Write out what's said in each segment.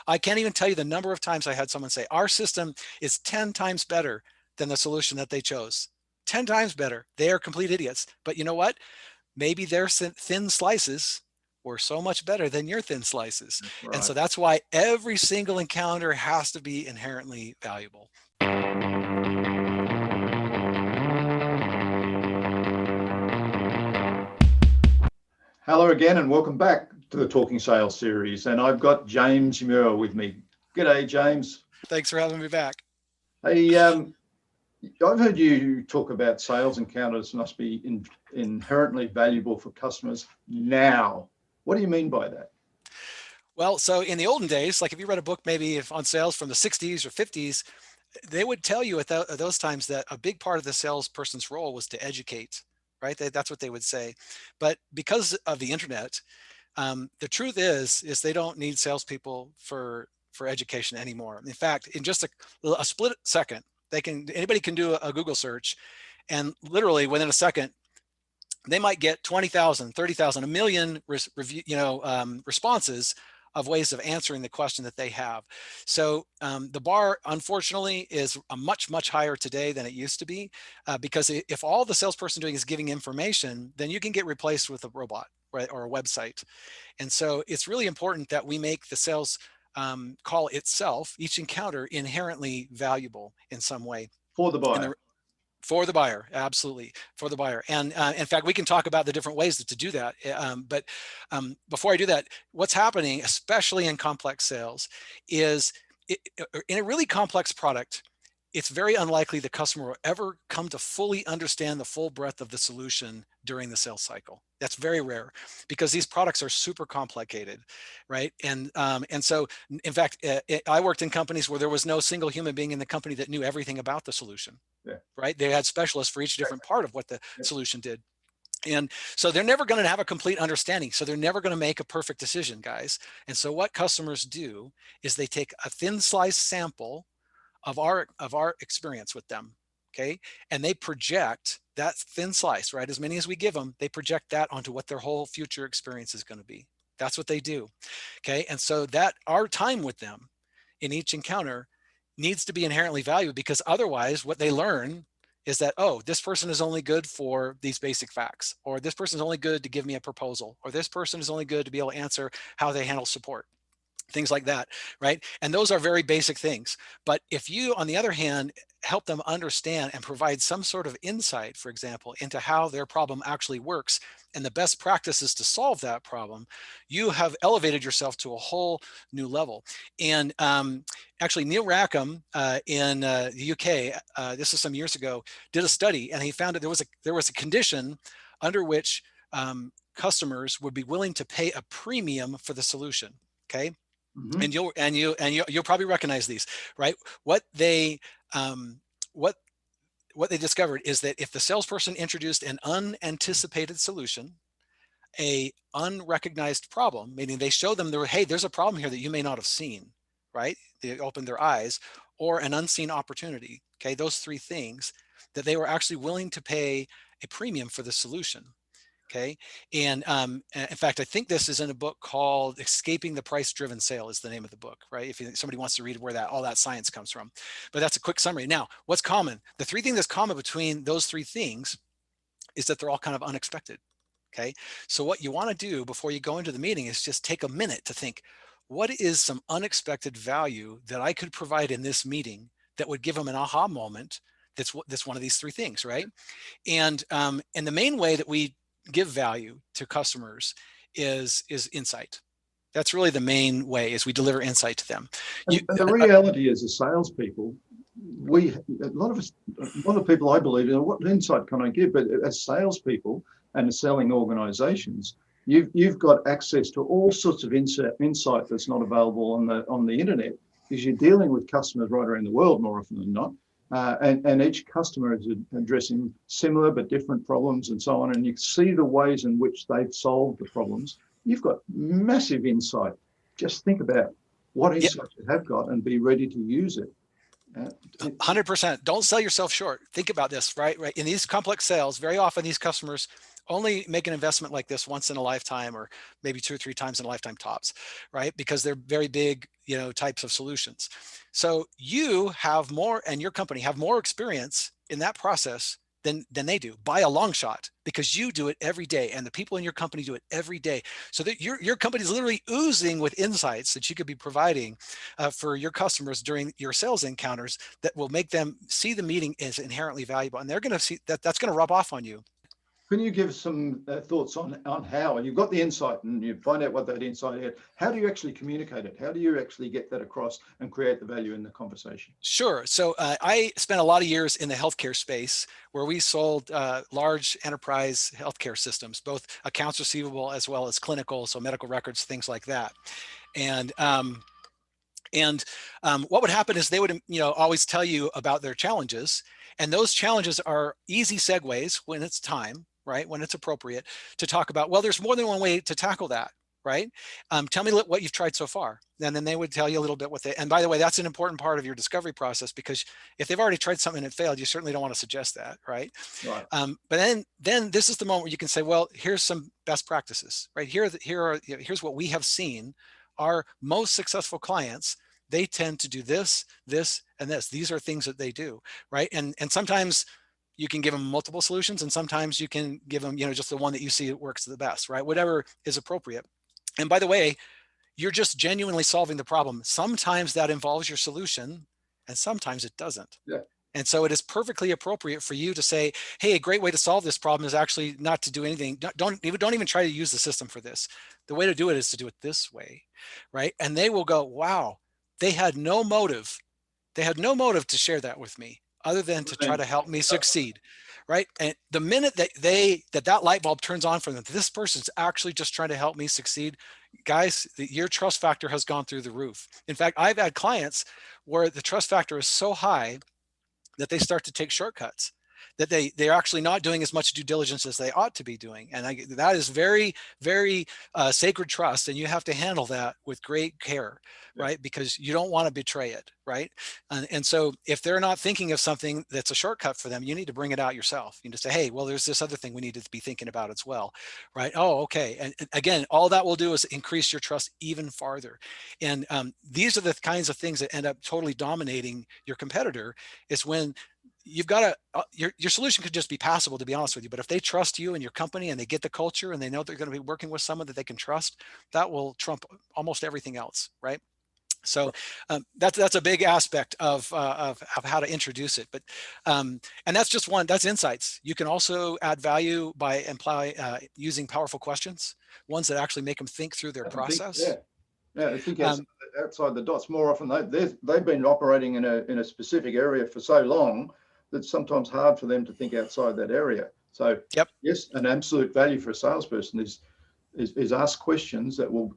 I can't even tell you the number of times I had someone say, our system is 10 times better than the solution that they chose. 10 times better. They are complete idiots. But you know what? Maybe their thin slices were so much better than your thin slices. That's And so right. that's why every single encounter has to be inherently valuable. Hello again, and welcome back to the Talking Sales series. And I've got James Muir with me. G'day, James. Thanks for having me back. Hey, I've heard you talk about sales encounters must be inherently valuable for customers now. What do you mean by that? Well, so in the olden days, like if you read a book maybe on sales from the 60s or 50s, they would tell you at those times that a big part of the salesperson's role was to educate, right? That's what they would say. But because of the internet, the truth is they don't need salespeople for education anymore. In fact, in just a split second, anybody can do a Google search, and literally within a second, they might get 20,000, 30,000, a million responses of ways of answering the question that they have. So the bar, unfortunately, is a much higher today than it used to be, because if all the salesperson doing is giving information, then you can get replaced with a robot, right, or a website. And so it's really important that we make the sales call itself, each encounter, inherently valuable in some way. For the And buyer. for the buyer, absolutely, for the buyer. And in fact, we can talk about the different ways to do that. But before I do that, what's happening, especially in complex sales, is in a really complex product, it's very unlikely the customer will ever come to fully understand the full breadth of the solution during the sales cycle. That's very rare because these products are super complicated, right? And so, in fact, I worked in companies where there was no single human being in the company that knew everything about the solution. Yeah. Right? They had specialists for each different part of what the solution did. And so they're never going to have a complete understanding. So they're never going to make a perfect decision, guys. And so what customers do is they take a thin slice sample of our experience with them, okay? And they project that thin slice, right? As many as we give them, they project that onto what their whole future experience is going to be. That's what they do, okay? And so that our time with them in each encounter needs to be inherently valued, because otherwise what they learn is that, oh, this person is only good for these basic facts, or this person is only good to give me a proposal, or this person is only good to be able to answer how they handle support, things like that, right? And those are very basic things. But if you, on the other hand, help them understand and provide some sort of insight, for example, into how their problem actually works and the best practices to solve that problem, you have elevated yourself to a whole new level. And actually, Neil Rackham in the UK, this is some years ago, did a study, and he found that there was a condition under which customers would be willing to pay a premium for the solution. Okay. Mm-hmm. And you'll probably recognize these, right? What they discovered is that if the salesperson introduced an unanticipated solution, a unrecognized problem, meaning they show them hey, there's a problem here that you may not have seen, right? They opened their eyes, or an unseen opportunity. Okay, those three things, that they were actually willing to pay a premium for the solution. Okay. And in fact, I think this is in a book called Escaping the Price-Driven Sale is the name of the book, right? If somebody wants to read where all that science comes from. But that's a quick summary. Now, what's common? The three things that's common between those three things is that they're all kind of unexpected. Okay. So what you want to do before you go into the meeting is just take a minute to think, what is some unexpected value that I could provide in this meeting that would give them an aha moment? That's one of these three things, right? And the main way that we give value to customers is insight. That's really the main way, is we deliver insight to them. And the reality is, as salespeople, a lot of people, I believe, what insight can I give? But as salespeople and as selling organisations, you've got access to all sorts of insight that's not available on the internet, because you're dealing with customers right around the world more often than not. And each customer is addressing similar but different problems and so on. And you see the ways in which they've solved the problems. You've got massive insight. Just think about what insight you have got and be ready to use it. 100%. Don't sell yourself short. Think about this, right? In these complex sales, very often these customers Only make an investment like this once in a lifetime, or maybe 2 or 3 times in a lifetime tops, right? Because they're very big, types of solutions. So you have more, and your company have more experience in that process than they do by a long shot, because you do it every day and the people in your company do it every day. So that your company is literally oozing with insights that you could be providing for your customers during your sales encounters, that will make them see the meeting as inherently valuable, and they're going to see that that's going to rub off on you. Can you give some thoughts on how, and you've got the insight and you find out what that insight is, how do you actually communicate it? How do you actually get that across and create the value in the conversation? Sure. So I spent a lot of years in the healthcare space, where we sold large enterprise healthcare systems, both accounts receivable as well as clinical, so medical records, things like that. And what would happen is they would, always tell you about their challenges, and those challenges are easy segues when it's time, right? When it's appropriate to talk about, well, there's more than one way to tackle that, right? Tell me what you've tried so far. And then they would tell you a little bit what they, and by the way, that's an important part of your discovery process, because if they've already tried something and it failed, you certainly don't want to suggest that, right? Right. But then this is the moment where you can say, well, here's some best practices, right? Here's what we have seen. Our most successful clients, they tend to do this, this, and this. These are things that they do, right? And sometimes you can give them multiple solutions, and sometimes you can give them, just the one that you see works the best, right? Whatever is appropriate. And by the way, you're just genuinely solving the problem. Sometimes that involves your solution, and sometimes it doesn't. Yeah. And so it is perfectly appropriate for you to say, hey, a great way to solve this problem is actually not to do anything. Don't even try to use the system for this. The way to do it is to do it this way, right? And they will go, wow, they had no motive. They had no motive to share that with me other than to try to help me succeed, right? And the minute that that light bulb turns on for them, this person's actually just trying to help me succeed, guys, your trust factor has gone through the roof. In fact, I've had clients where the trust factor is so high that they start to take shortcuts, that they're actually not doing as much due diligence as they ought to be doing. And that is very, very sacred trust. And you have to handle that with great care, right? Because you don't want to betray it, right? And so if they're not thinking of something that's a shortcut for them, you need to bring it out yourself. You need to say, hey, well, there's this other thing we need to be thinking about as well, right? Oh, okay. And again, all that will do is increase your trust even farther. And these are the kinds of things that end up totally dominating your competitor, is when you've got your solution could just be passable, to be honest with you. But if they trust you and your company, and they get the culture, and they know they're going to be working with someone that they can trust, that will trump almost everything else, right? So that's a big aspect of how to introduce it. But and that's just one. That's insights. You can also add value by using powerful questions, ones that actually make them think through their process. I think outside the dots. More often they've been operating in a specific area for so long that it's sometimes hard for them to think outside that area. So yep. Yes, an absolute value for a salesperson is ask questions that will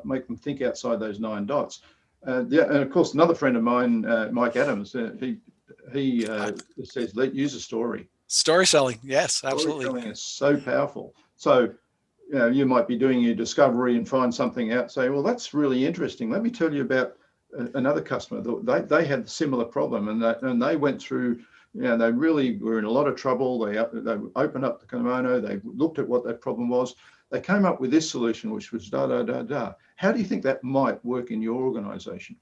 make them think outside those 9 dots. And of course, another friend of mine, Mike Adams, he says, use a story. Story selling, yes, absolutely. Storytelling is so powerful. So you might be doing your discovery and find something out, say, well, that's really interesting. Let me tell you about another customer. They had a similar problem, and they went through, they really were in a lot of trouble. They opened up the kimono. They looked at what that problem was. They came up with this solution, which was da, da, da, da. How do you think that might work in your organization?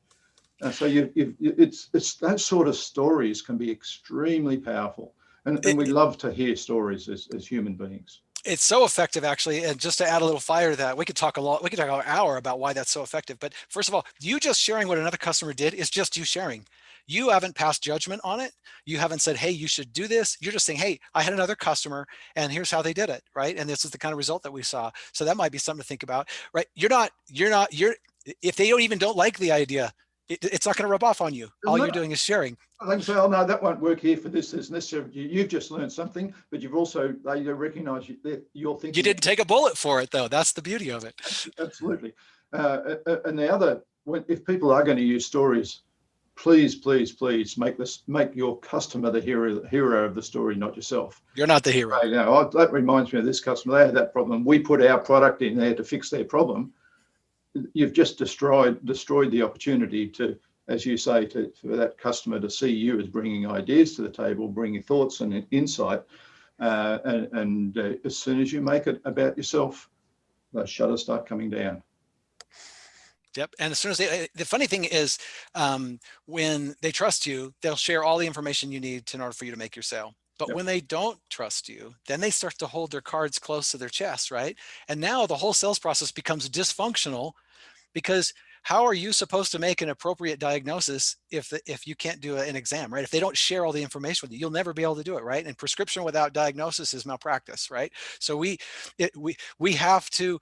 So it's those sort of stories can be extremely powerful. And we love to hear stories as human beings. It's so effective, actually. And just to add a little fire to that, we could talk an hour about why that's so effective. But first of all, you just sharing what another customer did is just you sharing. You haven't passed judgment on it. You haven't said, hey, you should do this. You're just saying, hey, I had another customer and here's how they did it, right? And this is the kind of result that we saw. So that might be something to think about, right? If they don't like the idea, it's not going to rub off on you. All you're doing is sharing. They can say, oh, no, that won't work here for this, and this. You've just learned something, but you've also, they recognize you're thinking. You didn't take a bullet for it, though. That's the beauty of it. Absolutely. And the other, if people are going to use stories, please make your customer the hero of the story, not yourself. You're not the hero. That reminds me of this customer. They had that problem. We put our product in there to fix their problem. You've just destroyed the opportunity to, as you say, for that customer to see you as bringing ideas to the table, bringing thoughts and insight. and as soon as you make it about yourself, the shutters start coming down. Yep. And as soon as the funny thing is, when they trust you, they'll share all the information you need in order for you to make your sale. But Yep. when they don't trust you, then they start to hold their cards close to their chest, right? And now the whole sales process becomes dysfunctional, because how are you supposed to make an appropriate diagnosis if you can't do an exam, right? If they don't share all the information with you, you'll never be able to do it, right? And prescription without diagnosis is malpractice, right? So we have to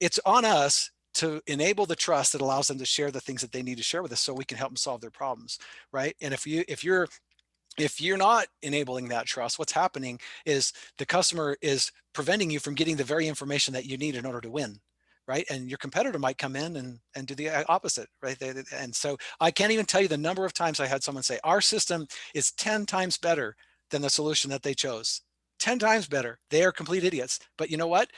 it's on us to enable the trust that allows them to share the things that they need to share with us, so we can help them solve their problems, right? And if you're not enabling that trust, what's happening is the customer is preventing you from getting the very information that you need in order to win, right? And your competitor might come in and do the opposite, right? And so I can't even tell you the number of times I had someone say, our system is 10 times better than the solution that they chose. 10 times better. They are complete idiots. But you know what?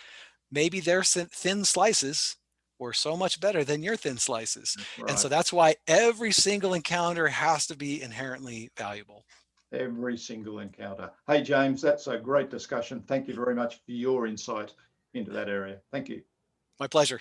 Maybe their thin slices were so much better than your thin slices. Right. And so that's why every single encounter has to be inherently valuable. Every single encounter. Hey, James, that's a great discussion. Thank you very much for your insight into that area. Thank you. My pleasure.